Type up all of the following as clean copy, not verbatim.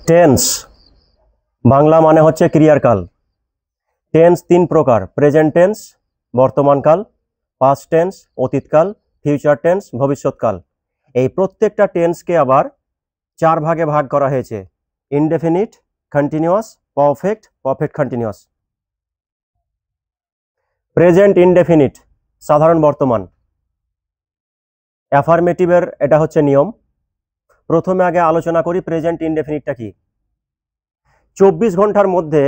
Tense Bangla মানে হচ্ছে ক্রিয়ার কাল। টেন্স তিন প্রকার: প্রেজেন্ট টেন্স বর্তমানকাল, পাস্ট টেন্স অতীতকাল, ফিউচার টেন্স ভবিষ্যৎকাল। এই প্রত্যেকটা টেন্সকে আবার চার ভাগে ভাগ করা হয়েছে: indefinite, continuous, perfect, perfect continuous. Present indefinite সাধারণ বর্তমান। অ্যাফার্মেটিভের এটা হচ্ছে নিয়ম। প্রথমে আগে আলোচনা করি প্রেজেন্ট ইনডেফিনিটটা কি। 24 ঘন্টার মধ্যে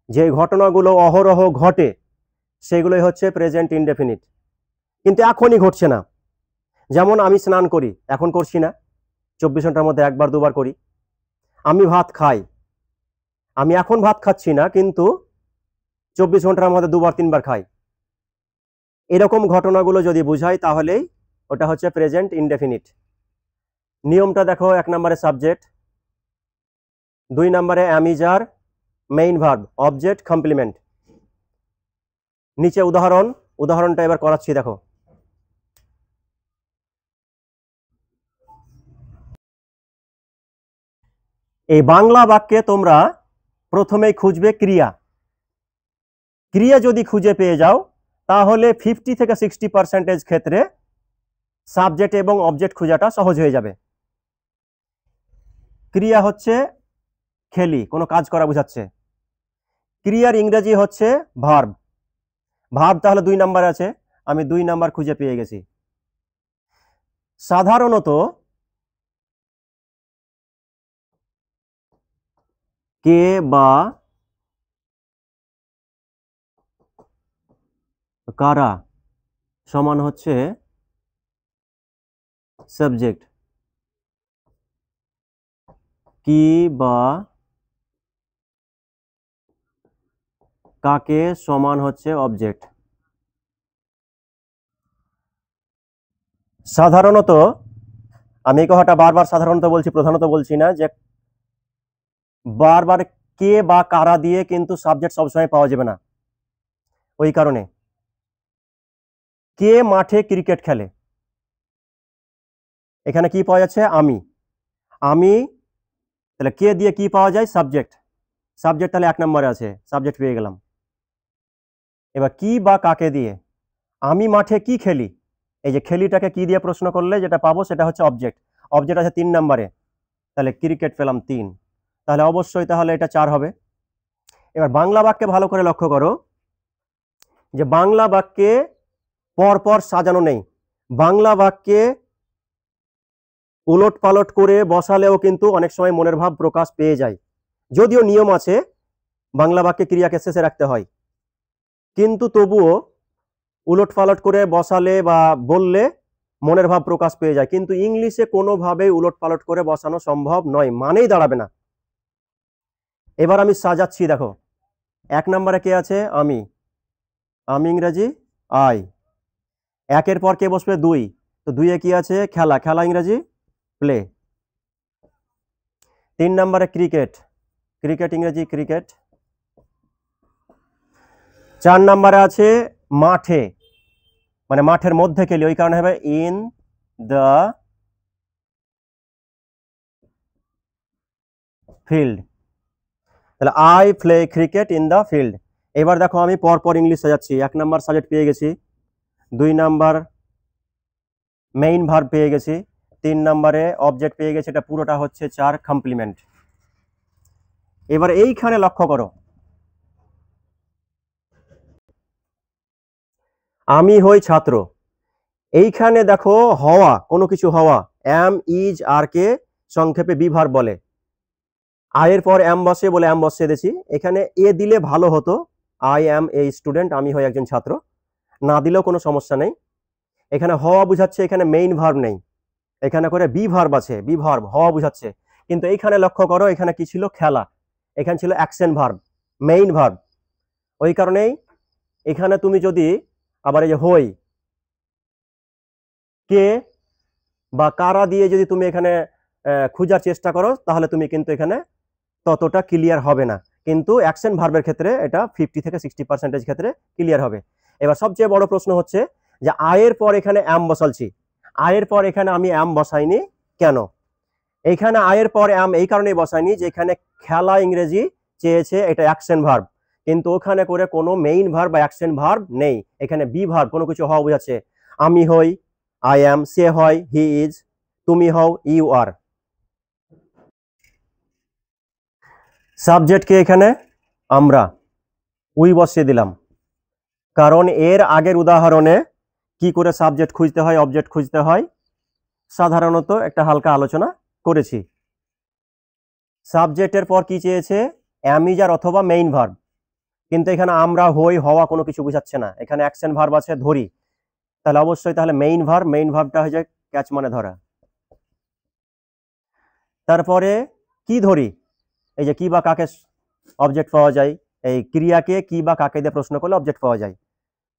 যে ঘটনাগুলো অহরহ ঘটে সেগুলোই হচ্ছে প্রেজেন্ট ইনডেফিনিট, কিন্তু এখনই ঘটছে না। যেমন আমি স্নান করি, এখন করছি না, 24 ঘন্টার মধ্যে একবার দুবার করি। আমি ভাত খাই, আমি এখন ভাত খাচ্ছি না, কিন্তু 24 ঘন্টার মধ্যে দুবার তিনবার খাই। এরকম ঘটনাগুলো যদি বুঝাই তাহলেই ওটা হচ্ছে প্রেজেন্ট ইনডেফিনিট। নিয়মটা দেখো: 1 নম্বরে সাবজেক্ট, 2 নম্বরে অ্যামিজার, মেইন ভার্ব, অবজেক্ট, কমপ্লিমেন্ট। নিচে উদাহরণটা এবার করাচ্ছি, দেখো। এই বাংলা বাক্যে তোমরা প্রথমেই খুঁজবে ক্রিয়া। ক্রিয়া যদি খুঁজে পেয়ে যাও তাহলে 50 থেকে 60% ক্ষেত্রে সাবজেক্ট এবং অবজেক্ট খোঁজাটা সহজ হয়ে যাবে। ক্রিয়া হচ্ছে খেলি, কোনো কাজ করা বোঝাচ্ছে। ক্রিয়ার ইংরেজি হচ্ছে ভার্ব। ভার্ব তাহলে 2 নাম্বার আছে, আমি 2 নাম্বার খুঁজে পেয়ে গেছি। সাধারণত কে বা কারা সমান হচ্ছে সাবজেক্ট, কি বা কাকে সমান হচ্ছে অবজেক্ট। সাধারণত, আমি এই কথাটা বারবার সাধারণত বলছি, প্রধানত বলছি না, যে বারবার কে বা কারা দিয়ে কিন্তু সাবজেক্ট সবসময় পাওয়া যাবে না। ওই কারণে কে মাঠে ক্রিকেট খেলে, এখানে কি পাওয়া যাচ্ছে? আমি। তাহলে কে দিয়ে কি পাওয়া যায়? সাবজেক্ট। সাবজেক্ট তাহলে 1 নম্বরে আছে, সাবজেক্ট পেয়ে গেলাম। এবার কি বা কাকে দিয়ে, আমি মাঠে কি খেলি, এই যে খেলিটাকে কি দিয়ে প্রশ্ন করলে যেটা পাবো সেটা হচ্ছে অবজেক্ট। অবজেক্ট আছে 3 নম্বরে, তাহলে ক্রিকেট পেলাম 3, তাহলে অবশ্যই তাহলে এটা 4 হবে। এবার বাংলা বাক্যে ভালো করে লক্ষ্য করো যে বাংলা বাক্যে পরপর সাজানো নেই। বাংলা বাক্যে উলট পালট করে বসালেও কিন্তু অনেক সময় মনের ভাব প্রকাশ পেয়ে যায়। যদিও নিয়ম আছে বাংলা বাক্যে ক্রিয়াকে শেষে রাখতে হয়, কিন্তু তবুও উলট পালট করে বসালে বা বললে মনের ভাব প্রকাশ পেয়ে যায়। কিন্তু ইংলিশে কোনোভাবেই উলট পালট করে বসানো সম্ভব নয়, মানেই দাঁড়াবে না। এবার আমি সাজাচ্ছি, দেখো। 1 নম্বরে কে আছে? আমি ইংরেজি আই। 1-এর পর কে বসবে? 2, তো 2-এ কি আছে? খেলা ইংরেজি প্লে। 3 নম্বরে ক্রিকেট ইংরেজি ক্রিকেট। 4 নম্বরে আছে মাঠে, মানে মাঠের মধ্যে খেলি, ওই কারণে হবে ইন দ্য ফিল্ড। তাহলে I play cricket in the field. এবার দেখো আমি পরপর ইংলিশ সাজাচ্ছি। 1 নাম্বার সাবজেক্ট পেয়ে গেছি, 2 নাম্বার মেইন ভার্ব পেয়ে গেছি, 3 নম্বরে অবজেক্ট পেয়ে গেছি, এটা পুরোটা হচ্ছে 4 কমপ্লিমেন্ট। এবার এইখানে লক্ষ্য করো, আমি হই ছাত্র। এইখানে দেখো হওয়া, কোনো কিছু হওয়া, এম ইজ আর কে সংক্ষেপে বি ভার্ব বলে। আয়ের পর এম বসে বলে এম বসিয়ে দিয়েছি। এখানে এ দিলে ভালো হতো, আই এম এ স্টুডেন্ট, আমি হই একজন ছাত্র। না দিলেও কোনো সমস্যা নেই। এখানে হওয়া বুঝাচ্ছে, এখানে মেইন ভার্ব নেই, এখানে করে বি ভার্ব আছে, বি ভার্ব হওয়া বুঝাচ্ছে। কিন্তু এইখানে লক্ষ্য করো, এখানে কি ছিল? খেলা। এখানে ছিল অ্যাকশন ভার্ব, মেইন ভার্ব। ওই কারণেই এখানে তুমি যদি আবার এই যে হই, কে বা কারা দিয়ে যদি তুমি এখানে খোঁজার চেষ্টা করো তাহলে তুমি কিন্তু এখানে ততটা ক্লিয়ার হবে না। কিন্তু অ্যাকশন ভার্বের ক্ষেত্রে এটা 50 থেকে 60% ক্ষেত্রে ক্লিয়ার হবে। এবার সবচেয়ে বড় প্রশ্ন হচ্ছে যে আয়ের পর এখানে এম বসালছি, আয়ের পর এখানে আমি এম বসাইনি কেন? এইখানে আয়ের পর অ্যাম এই কারণেই বসাইনি যে এখানে খেলা ইংরেজি চেয়েছে, এটা অ্যাকশন ভার্ব, কিন্তু ওখানে করে কোনো মেইন ভার্ব বা অ্যাকশন ভার্ব নেই, এখানে বি ভার্ব, কোনো কিছু হওয়া বোঝাচ্ছে। আমি হই আই অ্যাম, সে হয় হি ইজ, তুমি হও ইউ আর। সাবজেক্টকে এখানে আমরা উই বসিয়ে দিলাম, কারণ এর আগের উদাহরণে কি করে সাবজেক্ট খুঁজতে হয়, অবজেক্ট খুঁজতে হয় সাধারণত একটা হালকা আলোচনা করেছি। সাবজেক্টের পর কি চেয়েছে, অ্যামিজার অথবা মেইন ভার্ব, কিন্তু এখানে আমরা হই হওয়া কোনো কিছু বোঝাচ্ছে না, এখানে অ্যাকশন ভার্ব আছে ধরি, তাহলে অবশ্যই তাহলে মেইন ভার্ব, মেইন ভার্বটা হয়ে যায় ক্যাচ মানে ধরা। তারপরে কি ধরি, এই যে কি বা কাকে অবজেক্ট পাওয়া যায়, এই ক্রিয়াকে কি বা কাকে দিয়ে প্রশ্ন করলে অবজেক্ট পাওয়া যায়,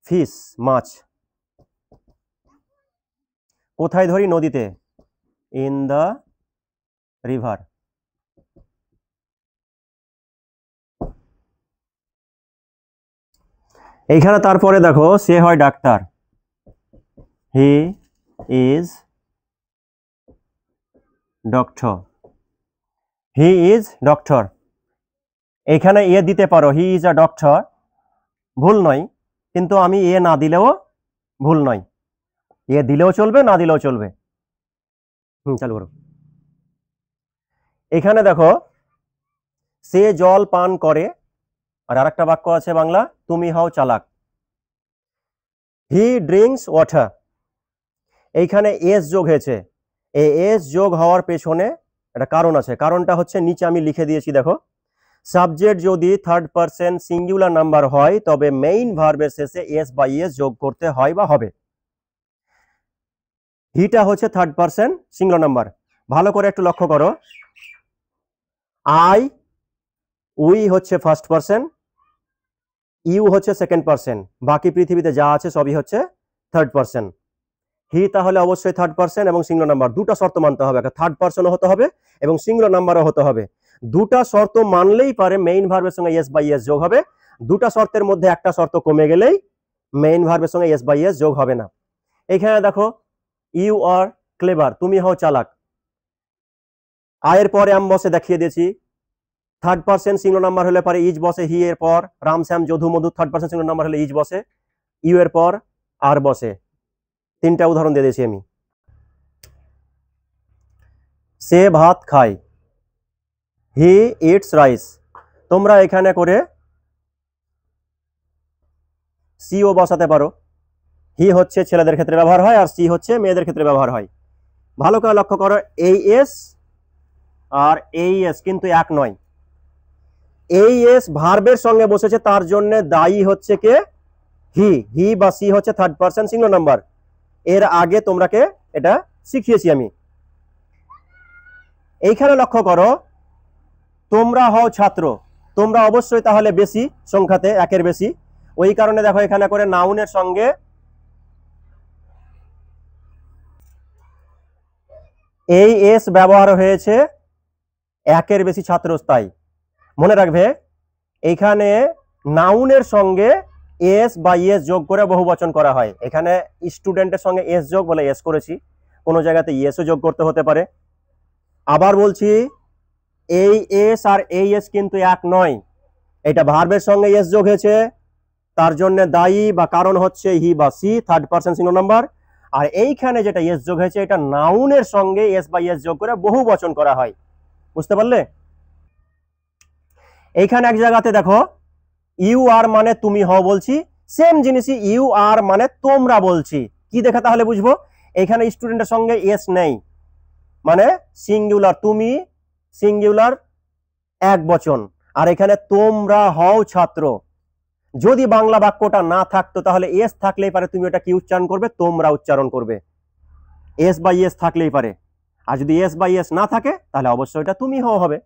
ফিশ মাছ। কোথায় ধরি, নদীতে, ইন দ্য রিভার। এইখানে তারপরে দেখো সে হয় doctor, he is doctor, he is doctor. এখানে এ দিতে পারো, হি ইজ আ ডক্টর, ভুল নয়, কিন্তু আমি এ না দিলেও ভুল নয়, এ দিলেও চলবে না দিলেও চলবে। চালু করো। এখানে দেখো সে জল পান করে, আর আরেকটা বাক্য আছে বাংলা, তুমি হও চালাক, হি ড্রিঙ্কস ওয়াটার। এইখানে এস যোগ হয়েছে, এই এস যোগ হওয়ার পেছনে একটা কারণ আছে, কারণটা হচ্ছে নিচে আমি লিখে দিয়েছি দেখো, সাবজেক্ট যদি থার্ড পারসন সিঙ্গুলার নাম্বার হয় তবে মেইন ভার্বের শেষে এস বা এস যোগ করতে হয় বা হবে। হিটা হচ্ছে থার্ড পারসন সিঙ্গুলার নাম্বার, ভালো করে একটু লক্ষ্য করো, আই উই হচ্ছে ফার্স্ট পারসন, ইউ হচ্ছে সেকেন্ড পারসন, বাকি পৃথিবীতে যা আছে সবই হচ্ছে থার্ড পারসন। হি তাহলে অবশ্যই থার্ড পারসন এবং সিঙ্গুলার নাম্বার, দুটা শর্ত মানতে হবে, থার্ড পারসনও হতে হবে এবং সিঙ্গুলার নাম্বারও হতে হবে। দুটা শর্ত মানলেই পারে মেইন ভার্বের সঙ্গে এস বাই এস যোগ হবে, দুটা শর্তের মধ্যে একটা শর্ত কমে গেলেই মেইন ভার্বের সঙ্গে এস বাই এস যোগ হবে না। এখানে দেখো ইউ আর ক্লেভার, তুমি হও চালাক, আয়ের পরে আম বসে দেখিয়ে দিয়েছি, থার্ড পারসন সিঙ্গুলার নাম্বার হলে পারে ইজ বসে, হি এর পর রাম শ্যাম যদু মধু, থার্ড পারসন সিঙ্গুলার নাম্বার হলে ইজ বসে, ইউ এর পর আর বসে। তিনটা উদাহরণ দিয়ে দিয়েছি আমি। সে ভাত খায়, হি ইটস রাইস, তোমরা এখানে করে সিও বসাতে পারো, হি হচ্ছে ছেলেদের ক্ষেত্রে ব্যবহার হয় আর সি হচ্ছে মেয়েদের ক্ষেত্রে ব্যবহার হয়। ভালো করে লক্ষ্য করো, এই এস আর এই এস কিন্তু এক নয়, এই এস ভার্বের সঙ্গে বসেছে, তার জন্য দায়ী হচ্ছে কে, হি, হি বা সি হচ্ছে থার্ড পারসন সিঙ্গুলার নাম্বার, এর আগে তোমরাকে এটা শিখিয়েছি আমি। এইখানে লক্ষ্য করো, তোমরা হও ছাত্র, তোমরা অবশ্যই তাহলে বেশি সংখ্যাতে, একের বেশি, ওই কারণে দেখো এখানে করে নাউনের সঙ্গে এই এস ব্যবহার হয়েছে একের বেশি ছাত্র, তাই মনে রাখবে এইখানে নাউনের সঙ্গে এস বা এস যোগ করে বহুবচন করা হয়, এখানে স্টুডেন্টের সঙ্গে এস যোগ বলে এস করেছি, কোনো জায়গাতে এসও যোগ করতে হতে পারে। আবার বলছি, এই এস আর এই এস কিন্তু এক নয়, এটা ভার্বের সঙ্গে এস যোগ হয়েছে, তার জন্য দায়ী বা কারণ হচ্ছে হি বা she third person singular number, আর এইখানে যেটা এস যোগ হয়েছে এটা নাউনের সঙ্গে এস বা এস যোগ করে বহুবচন করা হয়, বুঝতে পারলে? এইখানে এক জায়গাতে দেখো ইউ আর মানে তুমি হও বলছি, সেম জিনিসই ইউ আর মানে তোমরা বলছি, কি দেখা তাহলে বুঝবো, এখানে স্টুডেন্টের সঙ্গে এস নেই, মানে সিঙ্গুলার তুমি, সিঙ্গুলার এক বচন, আর এখানে তোমরা হও ছাত্র। যদি বাংলা বাক্যটা না থাকতো তাহলে এস থাকলেই পারে তুমি ওটা কি উচ্চারণ করবে, তোমরা উচ্চারণ করবে, এস বাই এস থাকলেই পারে, আর যদি এস বাই এস না থাকে তাহলে অবশ্যই এটা তুমি হও হবে।